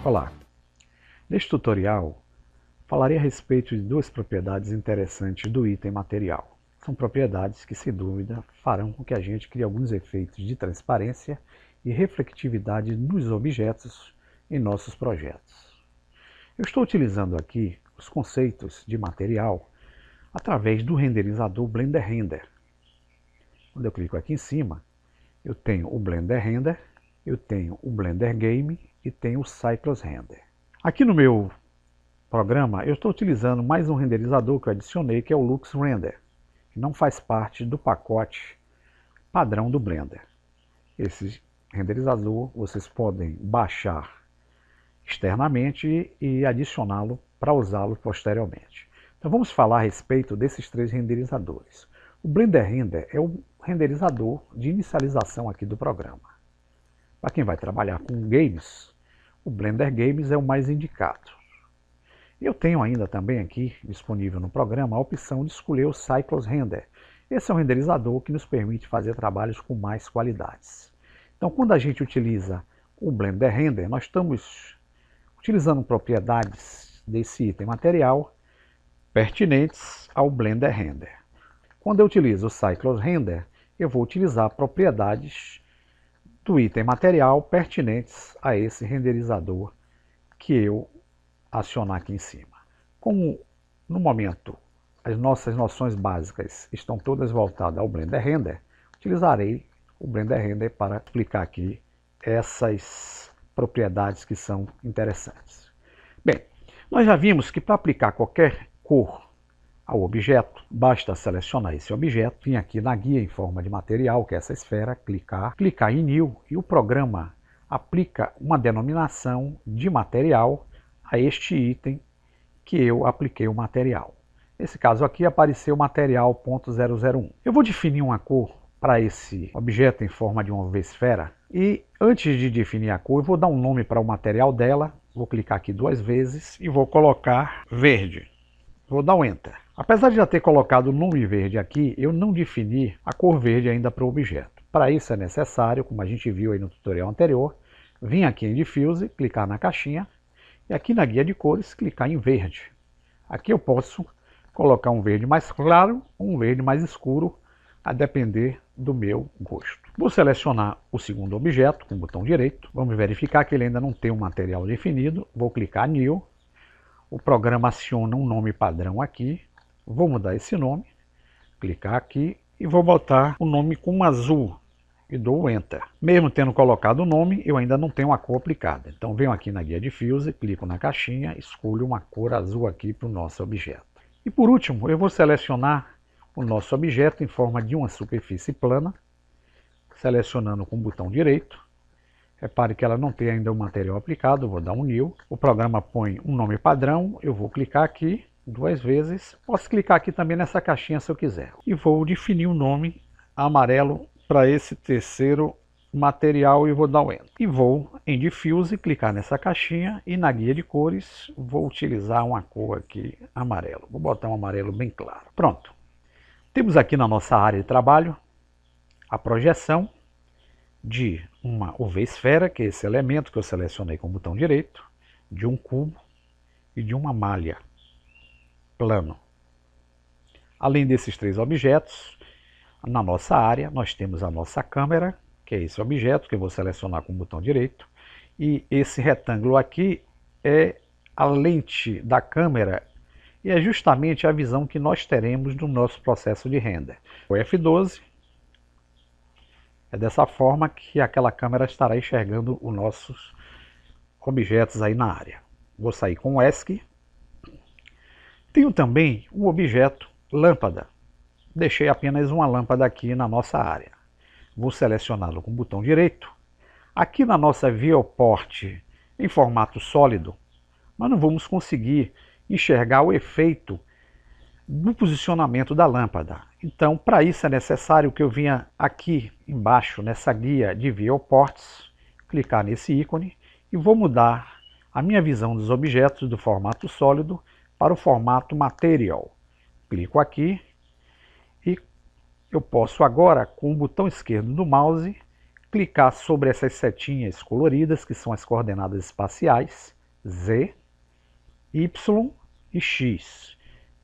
Olá! Neste tutorial, falarei a respeito de duas propriedades interessantes do item material. São propriedades que, sem dúvida, farão com que a gente crie alguns efeitos de transparência e reflectividade nos objetos em nossos projetos. Eu estou utilizando aqui os conceitos de material através do renderizador Blender Render. Quando eu clico aqui em cima, eu tenho o Blender Render, eu tenho o Blender Game e tenho o Cycles Render. Aqui no meu programa eu estou utilizando mais um renderizador que eu adicionei, que é o Lux Render, que não faz parte do pacote padrão do Blender. Esse renderizador vocês podem baixar externamente e adicioná-lo para usá-lo posteriormente. Então vamos falar a respeito desses três renderizadores. O Blender Render é o renderizador de inicialização aqui do programa. Para quem vai trabalhar com games, o Blender Games é o mais indicado. Eu tenho ainda também aqui disponível no programa a opção de escolher o Cycles Render. Esse é um renderizador que nos permite fazer trabalhos com mais qualidades. Então, quando a gente utiliza o Blender Render, nós estamos utilizando propriedades desse item material pertinentes ao Blender Render. Quando eu utilizo o Cycles Render, eu vou utilizar propriedades do item material pertinentes a esse renderizador que eu acionar aqui em cima. Como no momento as nossas noções básicas estão todas voltadas ao Blender Render, utilizarei o Blender Render para explicar aqui essas propriedades que são interessantes. Bem, nós já vimos que para aplicar qualquer cor ao objeto, basta selecionar esse objeto, vir aqui na guia em forma de material, que é essa esfera, clicar em New, e o programa aplica uma denominação de material a este item que eu apliquei o material. Nesse caso aqui apareceu material .001. Eu vou definir uma cor para esse objeto em forma de uma V-esfera, e antes de definir a cor, eu vou dar um nome para o material dela, vou clicar aqui duas vezes e vou colocar verde. Vou dar um Enter. Apesar de já ter colocado o nome verde aqui, eu não defini a cor verde ainda para o objeto. Para isso é necessário, como a gente viu aí no tutorial anterior, vir aqui em Diffuse, clicar na caixinha, e aqui na guia de cores, clicar em verde. Aqui eu posso colocar um verde mais claro ou um verde mais escuro, a depender do meu gosto. Vou selecionar o segundo objeto com o botão direito. Vamos verificar que ele ainda não tem um material definido. Vou clicar New. O programa aciona um nome padrão aqui. Vou mudar esse nome, clicar aqui e vou botar o nome com azul e dou Enter. Mesmo tendo colocado o nome, eu ainda não tenho a cor aplicada. Então venho aqui na guia Diffuse, clico na caixinha, escolho uma cor azul aqui para o nosso objeto. E por último, eu vou selecionar o nosso objeto em forma de uma superfície plana, selecionando com o botão direito. Repare que ela não tem ainda o material aplicado, vou dar um New. O programa põe um nome padrão, eu vou clicar aqui duas vezes. Posso clicar aqui também nessa caixinha se eu quiser. E vou definir o nome amarelo para esse terceiro material e vou dar um Enter. E vou em Diffuse, clicar nessa caixinha e na guia de cores vou utilizar uma cor aqui amarelo. Vou botar um amarelo bem claro. Pronto. Temos aqui na nossa área de trabalho a projeção de uma UV-esfera, que é esse elemento que eu selecionei com o botão direito, de um cubo e de uma malha plano. Além desses três objetos, na nossa área nós temos a nossa câmera, que é esse objeto que eu vou selecionar com o botão direito, e esse retângulo aqui é a lente da câmera e é justamente a visão que nós teremos do nosso processo de render. O F12 é dessa forma que aquela câmera estará enxergando os nossos objetos aí na área. Vou sair com o ESC. Tenho também um objeto lâmpada. Deixei apenas uma lâmpada aqui na nossa área. Vou selecioná-lo com o botão direito. Aqui na nossa viewport em formato sólido, nós não vamos conseguir enxergar o efeito do posicionamento da lâmpada. Então, para isso é necessário que eu venha aqui embaixo, nessa guia de viewports, clicar nesse ícone e vou mudar a minha visão dos objetos do formato sólido para o formato material. Clico aqui e eu posso agora, com o botão esquerdo do mouse, clicar sobre essas setinhas coloridas, que são as coordenadas espaciais, Z, Y e X.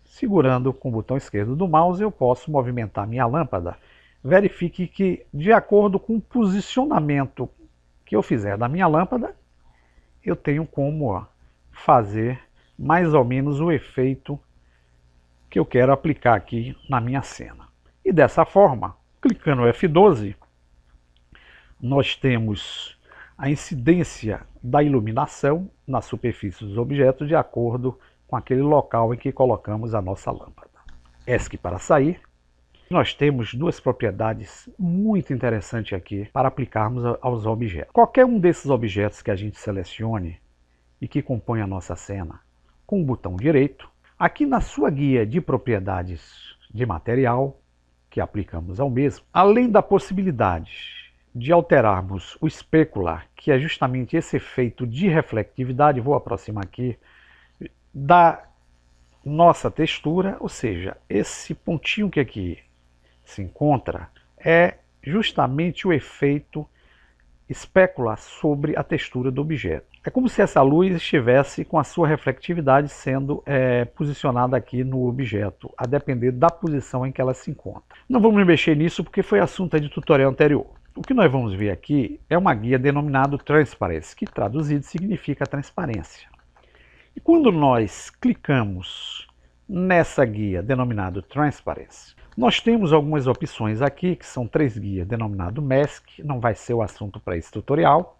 Segurando com o botão esquerdo do mouse, eu posso movimentar minha lâmpada. Verifique que, de acordo com o posicionamento que eu fizer da minha lâmpada, eu tenho como fazer mais ou menos o efeito que eu quero aplicar aqui na minha cena. E dessa forma, clicando no F12, nós temos a incidência da iluminação na superfície dos objetos de acordo com aquele local em que colocamos a nossa lâmpada. ESC para sair. Nós temos duas propriedades muito interessantes aqui para aplicarmos aos objetos. Qualquer um desses objetos que a gente selecione e que compõe a nossa cena, com o botão direito, aqui na sua guia de propriedades de material, que aplicamos ao mesmo, além da possibilidade de alterarmos o specular, que é justamente esse efeito de reflectividade, vou aproximar aqui, da nossa textura, ou seja, esse pontinho que aqui se encontra é justamente o efeito specular sobre a textura do objeto. É como se essa luz estivesse com a sua reflectividade sendo posicionada aqui no objeto, a depender da posição em que ela se encontra. Não vamos mexer nisso porque foi assunto de tutorial anterior. O que nós vamos ver aqui é uma guia denominada Transparency, que traduzido significa transparência. E quando nós clicamos nessa guia denominada Transparency, nós temos algumas opções aqui, que são três guias, denominado Mask, não vai ser o assunto para esse tutorial,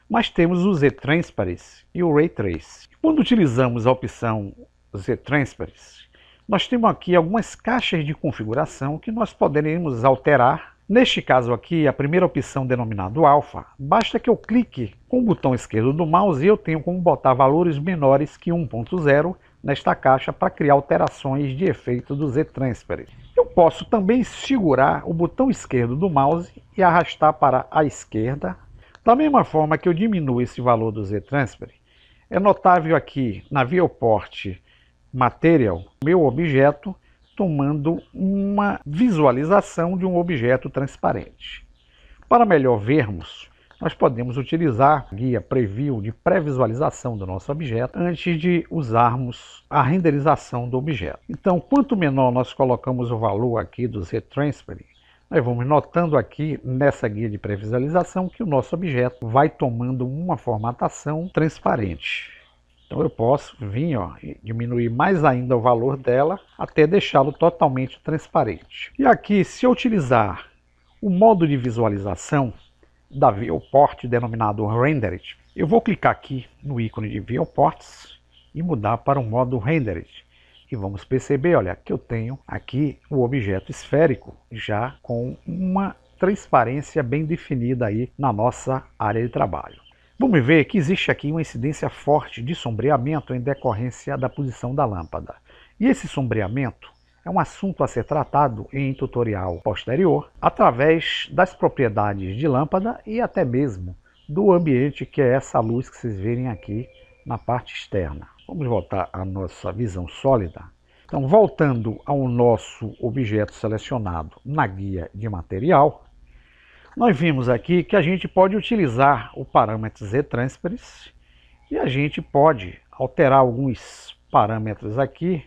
mas temos o Z-Transparency e o Ray Trace. Quando utilizamos a opção Z-Transparency, nós temos aqui algumas caixas de configuração que nós poderemos alterar. Neste caso aqui, a primeira opção denominada Alpha, basta que eu clique com o botão esquerdo do mouse e eu tenho como botar valores menores que 1.0 nesta caixa para criar alterações de efeito do Z-Transparency. Eu posso também segurar o botão esquerdo do mouse e arrastar para a esquerda. Da mesma forma que eu diminuo esse valor do Z-Transparency, é notável aqui na Viewport Material, meu objeto, tomando uma visualização de um objeto transparente. Para melhor vermos, nós podemos utilizar a guia Preview de pré-visualização do nosso objeto antes de usarmos a renderização do objeto. Então, quanto menor nós colocamos o valor aqui do Z-Transparency, nós vamos notando aqui nessa guia de pré-visualização que o nosso objeto vai tomando uma formatação transparente. Então eu posso vir e diminuir mais ainda o valor dela até deixá-lo totalmente transparente. E aqui, se eu utilizar o modo de visualização da Viewport denominado Rendered, eu vou clicar aqui no ícone de Viewports e mudar para o modo Rendered. E vamos perceber, olha, que eu tenho aqui o objeto esférico já com uma transparência bem definida aí na nossa área de trabalho. Vamos ver que existe aqui uma incidência forte de sombreamento em decorrência da posição da lâmpada. E esse sombreamento é um assunto a ser tratado em tutorial posterior, através das propriedades de lâmpada e até mesmo do ambiente, que é essa luz que vocês verem aqui na parte externa. Vamos voltar à nossa visão sólida. Então, voltando ao nosso objeto selecionado na guia de material, nós vimos aqui que a gente pode utilizar o parâmetro Z-Transparency e a gente pode alterar alguns parâmetros aqui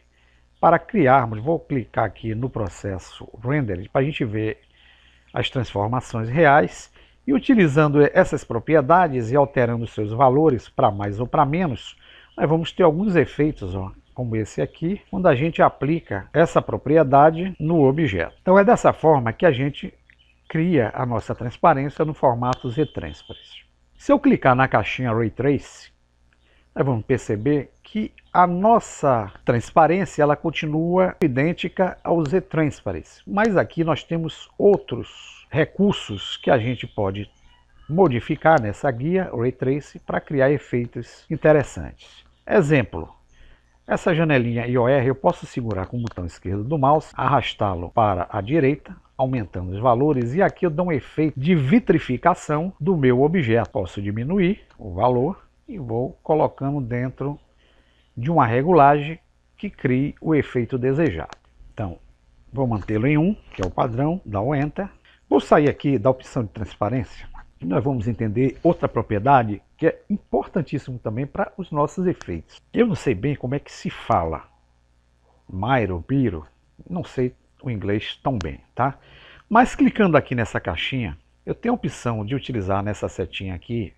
para criarmos. Vou clicar aqui no processo Render para a gente ver as transformações reais e utilizando essas propriedades e alterando seus valores para mais ou para menos, nós vamos ter alguns efeitos, como esse aqui, quando a gente aplica essa propriedade no objeto. Então é dessa forma que a gente cria a nossa transparência no formato Z-Transparency. Se eu clicar na caixinha Ray Trace, nós vamos perceber que a nossa transparência ela continua idêntica ao Z-Transparency, mas aqui nós temos outros recursos que a gente pode modificar nessa guia Ray Trace para criar efeitos interessantes. Exemplo, essa janelinha IOR eu posso segurar com o botão esquerdo do mouse, arrastá-lo para a direita, aumentando os valores, e aqui eu dou um efeito de vitrificação do meu objeto. Posso diminuir o valor e vou colocando dentro de uma regulagem que crie o efeito desejado. Então, vou mantê-lo em 1, que é o padrão, dá o Enter. Vou sair aqui da opção de transparência e nós vamos entender outra propriedade que é importantíssimo também para os nossos efeitos. Eu não sei bem como é que se fala Miro, Biro, não sei o inglês tão bem, tá? Mas clicando aqui nessa caixinha, eu tenho a opção de utilizar nessa setinha aqui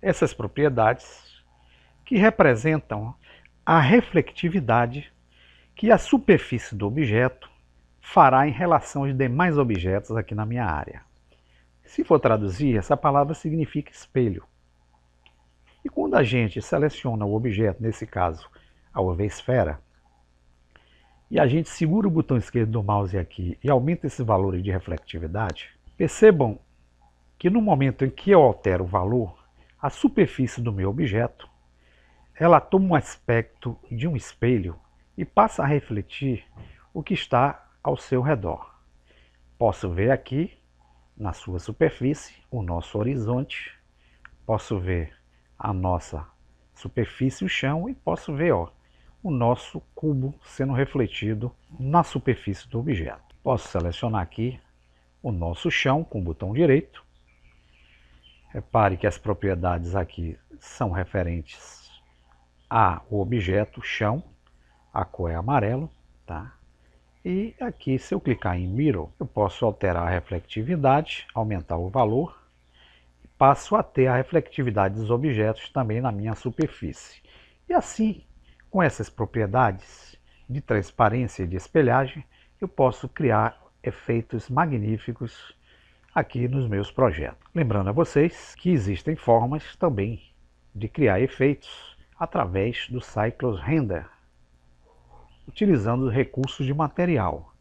essas propriedades que representam a reflectividade que a superfície do objeto fará em relação aos demais objetos aqui na minha área. Se for traduzir, essa palavra significa espelho. E quando a gente seleciona o objeto, nesse caso a UV-esfera, e a gente segura o botão esquerdo do mouse aqui e aumenta esses valores de reflectividade, percebam que no momento em que eu altero o valor, a superfície do meu objeto, ela toma um aspecto de um espelho e passa a refletir o que está ao seu redor. Posso ver aqui, na sua superfície, o nosso horizonte, posso ver a nossa superfície, o chão, e posso ver o nosso cubo sendo refletido na superfície do objeto. Posso selecionar aqui o nosso chão com o botão direito. Repare que as propriedades aqui são referentes ao objeto chão, a cor é amarelo, tá? E aqui, se eu clicar em Mirror, eu posso alterar a reflectividade, aumentar o valor, e passo a ter a reflectividade dos objetos também na minha superfície. E assim, com essas propriedades de transparência e de espelhagem, eu posso criar efeitos magníficos aqui nos meus projetos. Lembrando a vocês que existem formas também de criar efeitos através do Cycles Render, utilizando os recursos de material.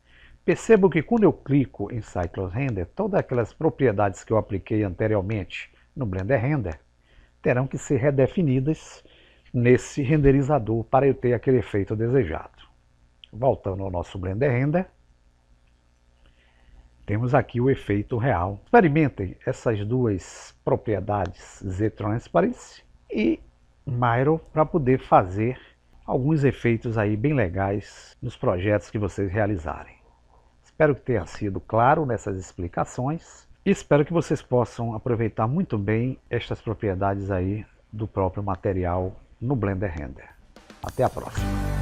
Percebam que quando eu clico em Cycles Render, todas aquelas propriedades que eu apliquei anteriormente no Blender Render terão que ser redefinidas nesse renderizador para eu ter aquele efeito desejado. Voltando ao nosso Blender Render, temos aqui o efeito real. Experimentem essas duas propriedades Z-Transparency e Miro para poder fazer alguns efeitos aí bem legais nos projetos que vocês realizarem. Espero que tenha sido claro nessas explicações e espero que vocês possam aproveitar muito bem estas propriedades aí do próprio material no Blender Render. Até a próxima!